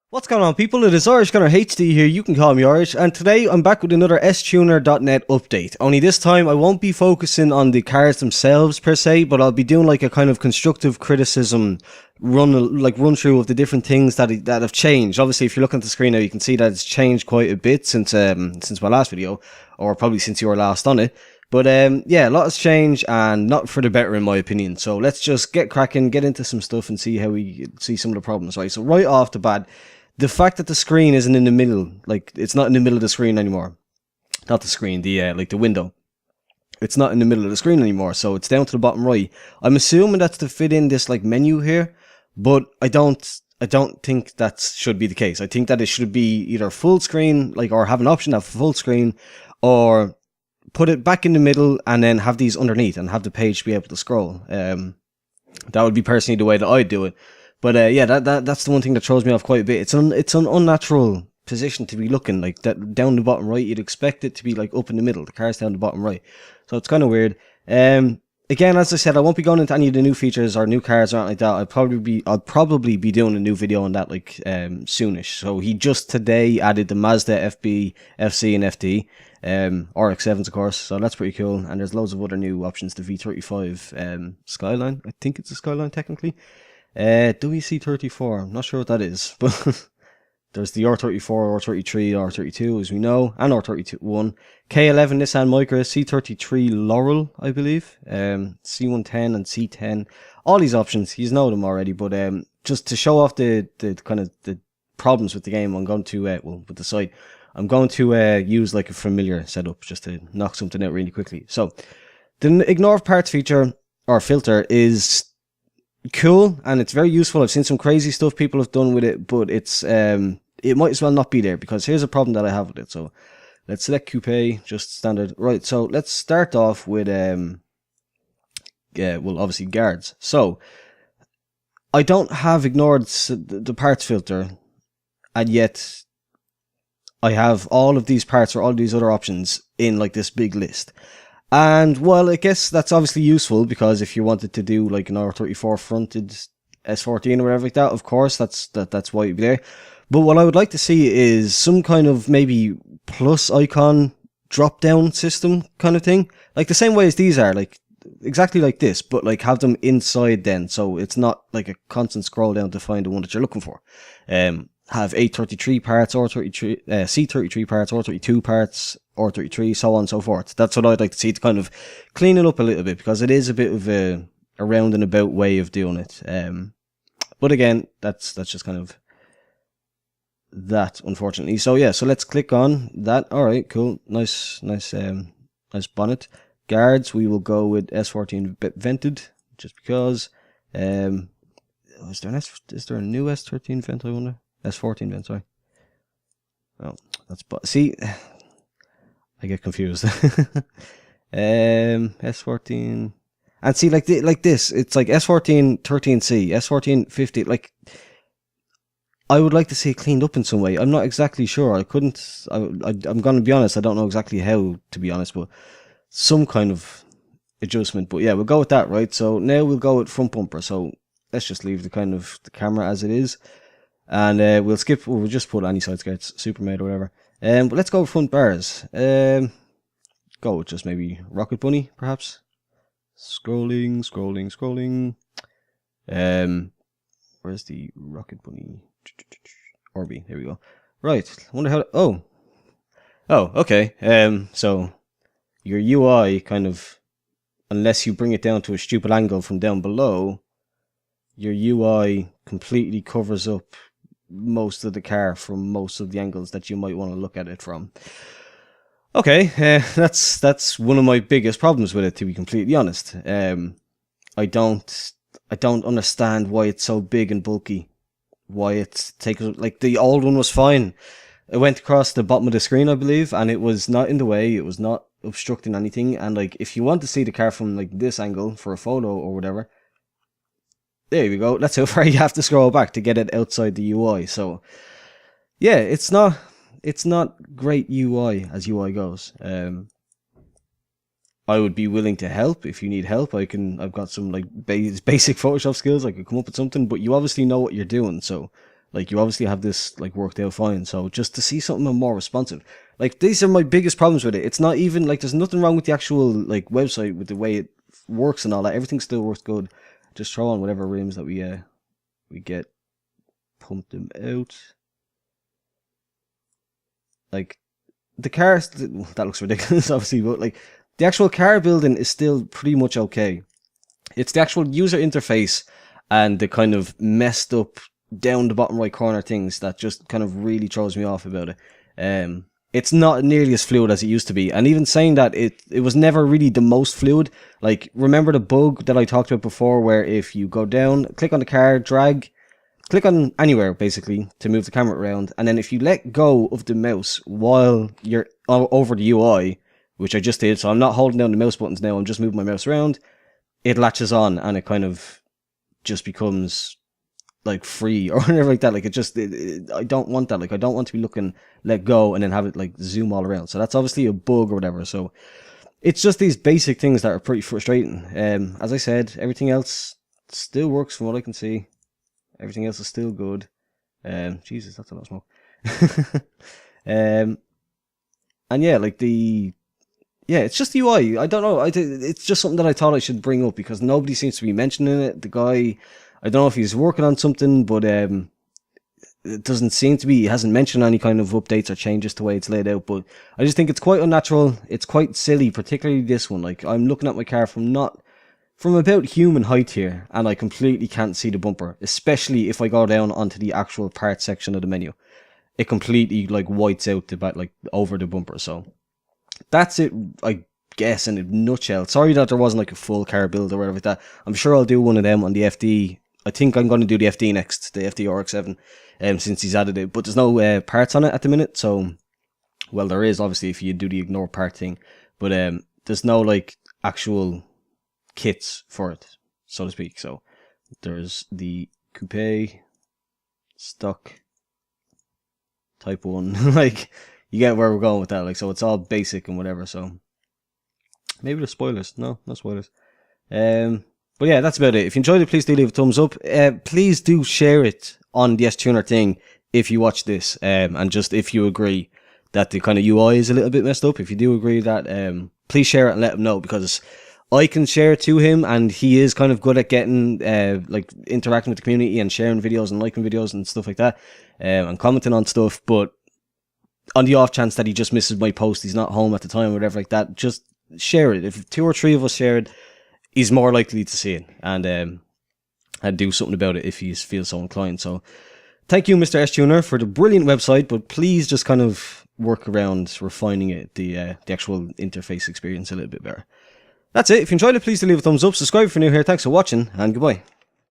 What's going on, people? It is Irish Gunner HD here. You can call me Irish, and today I'm back with another stuner.net update. Only this time I won't be focusing on the cars themselves per se, but I'll be doing like a kind of constructive criticism run through of the different things that have changed. Obviously, if you're looking at the screen now, you can see that it's changed quite a bit since my last video, or probably since you were last on it. But yeah, a lot has changed, and not for the better in my opinion. So let's just get cracking, get into some stuff, and see how we see some of the problems. Right. So right off the bat, the fact that the screen isn't in the middle, like it's not in the middle of the screen anymore. Not the screen, the like the window. It's not in the middle of the screen anymore, so it's down to the bottom right. I'm assuming that's to fit in this like menu here, but I don't think that should be the case. I think that it should be either full screen, like, or have an option of full screen, or put it back in the middle and then have these underneath and have the page be able to scroll. That would be personally the way that I'd do it. But yeah, that's the one thing that throws me off quite a bit. It's an unnatural position to be looking like that down the bottom right. You'd expect it to be like up in the middle. The car's down the bottom right, so it's kind of weird. Again, as I said, I won't be going into any of the new features or new cars or anything like that. I'll probably be doing a new video on that like soonish. So he just today added the Mazda FB, FC, and FD. RX-7s, of course, so that's pretty cool. And there's loads of other new options. The V35 Skyline, I think it's a Skyline technically. WC34, I'm not sure what that is, but there's the R34, R33, R32 as we know, and R31. K11 Nissan Micra, C33 Laurel, I believe, C110 and C10. All these options, you know them already, but just to show off the kind of the problems with the game, I'm going to, with the site, I'm going to use like a familiar setup just to knock something out really quickly. So, the ignore parts feature, or filter, is cool and it's very useful. I've seen some crazy stuff people have done with it, but it's it might as well not be there, because here's a problem that I have with it. So let's select coupe, just standard. Right, so let's start off with well, obviously guards. So I don't have ignored the parts filter, and yet I have all of these parts or all of these other options in like this big list. And, well, I guess that's obviously useful, because if you wanted to do like an R34 fronted S14 or whatever like that, of course, that's why it'd be there. But what I would like to see is some kind of maybe plus icon drop down system kind of thing. Like the same way as these are, like exactly like this, but like have them inside then, so it's not like a constant scroll down to find the one that you're looking for. Have A33 parts, R33, C33 parts, R32 parts, R33, so on and so forth. That's what I'd like to see, to kind of clean it up a little bit, because it is a bit of a round and about way of doing it. But again, that's just kind of that, unfortunately. So yeah, so let's click on that. All right, cool, nice bonnet. Guards, we will go with S14 vented, just because. Is there a new S13 vent, I wonder? S14 vent, sorry. Oh, that's see, I get confused. S14, and see, like this, it's like S14 13C, S14 50. Like, I would like to see it cleaned up in some way. I'm not exactly sure. I'm gonna be honest. I don't know exactly how, to be honest, but some kind of adjustment. But yeah, we'll go with that, right? So now we'll go with front bumper. So let's just leave the kind of the camera as it is, and we'll just put any side skirts, Supermate or whatever. But let's go with front bars. Go with just maybe Rocket Bunny, perhaps. Scrolling. Where's the Rocket Bunny? Orby, there we go. Right, wonder how. Oh, okay. So your UI kind of, unless you bring it down to a stupid angle from down below, your UI completely covers up most of the car from most of the angles that you might want to look at it from. Okay, that's one of my biggest problems with it, to be completely honest. I don't understand why it's so big and bulky. Why it's taking, like, the old one was fine. It went across the bottom of the screen, I believe, and it was not in the way. It was not obstructing anything. And like, if you want to see the car from like this angle for a photo or whatever, there we go. That's how far you have to scroll back to get it outside the UI. So yeah, it's not great UI as UI goes. I would be willing to help if you need help. I've got some like basic Photoshop skills. I could come up with something, but you obviously know what you're doing, so Like, you obviously have this like worked out fine. So just to see something more responsive, like, these are my biggest problems with it. It's not even like there's nothing wrong with the actual like website with the way it works and all that. Everything still works good. Just throw on whatever rims that we get, pump them out. Like, the cars, that looks ridiculous, obviously, but like the actual car building is still pretty much okay. It's the actual user interface and the kind of messed up down the bottom right corner things that just kind of really throws me off about it. It's not nearly as fluid as it used to be, and even saying that, it was never really the most fluid. Like, remember the bug that I talked about before, where if you go down, click on the car, drag, click on anywhere basically to move the camera around, and then if you let go of the mouse while you're over the UI, which I just did, so I'm not holding down the mouse buttons now, I'm just moving my mouse around, it latches on and it kind of just becomes like free or whatever like that. Like, I don't want that. Like, I don't want to be looking, let go, and then have it like zoom all around. So that's obviously a bug or whatever. So it's just these basic things that are pretty frustrating. As I said, everything else still works from what I can see. Everything else is still good. Jesus, that's a lot of smoke. And yeah, like it's just the UI. I don't know. It's just something that I thought I should bring up because nobody seems to be mentioning it. The guy, I don't know if he's working on something, but it doesn't seem to be. He hasn't mentioned any kind of updates or changes to the way it's laid out. But I just think it's quite unnatural. It's quite silly, particularly this one. Like, I'm looking at my car from about human height here, and I completely can't see the bumper, especially if I go down onto the actual parts section of the menu. It completely like whites out the back, like over the bumper. So that's it, I guess, in a nutshell. Sorry that there wasn't like a full car build or whatever like that. I'm sure I'll do one of them on the FD. I think I'm going to do the FD next, the FD RX-7, since he's added it. But there's no parts on it at the minute, so, well, there is obviously if you do the ignore part thing, but there's no like actual kits for it, so to speak. So there's the coupe, stock, type 1, like, you get where we're going with that. Like, so it's all basic and whatever. So maybe the spoilers. No spoilers. But yeah, that's about it. If you enjoyed it, please do leave a thumbs up. Please do share it on the S-Tuner thing if you watch this. And just if you agree that the kind of UI is a little bit messed up. If you do agree that, please share it and let him know, because I can share it to him, and he is kind of good at getting, like, interacting with the community and sharing videos and liking videos and stuff like that, and commenting on stuff. But on the off chance that he just misses my post, he's not home at the time or whatever like that, just share it. If 2 or 3 of us share it, he's more likely to see it and do something about it if he feels so inclined. So thank you, Mr. S-Tuner, for the brilliant website, but please just kind of work around refining it, the actual interface experience a little bit better. That's it. If you enjoyed it, please do leave a thumbs up, subscribe if you're new here. Thanks for watching, and goodbye.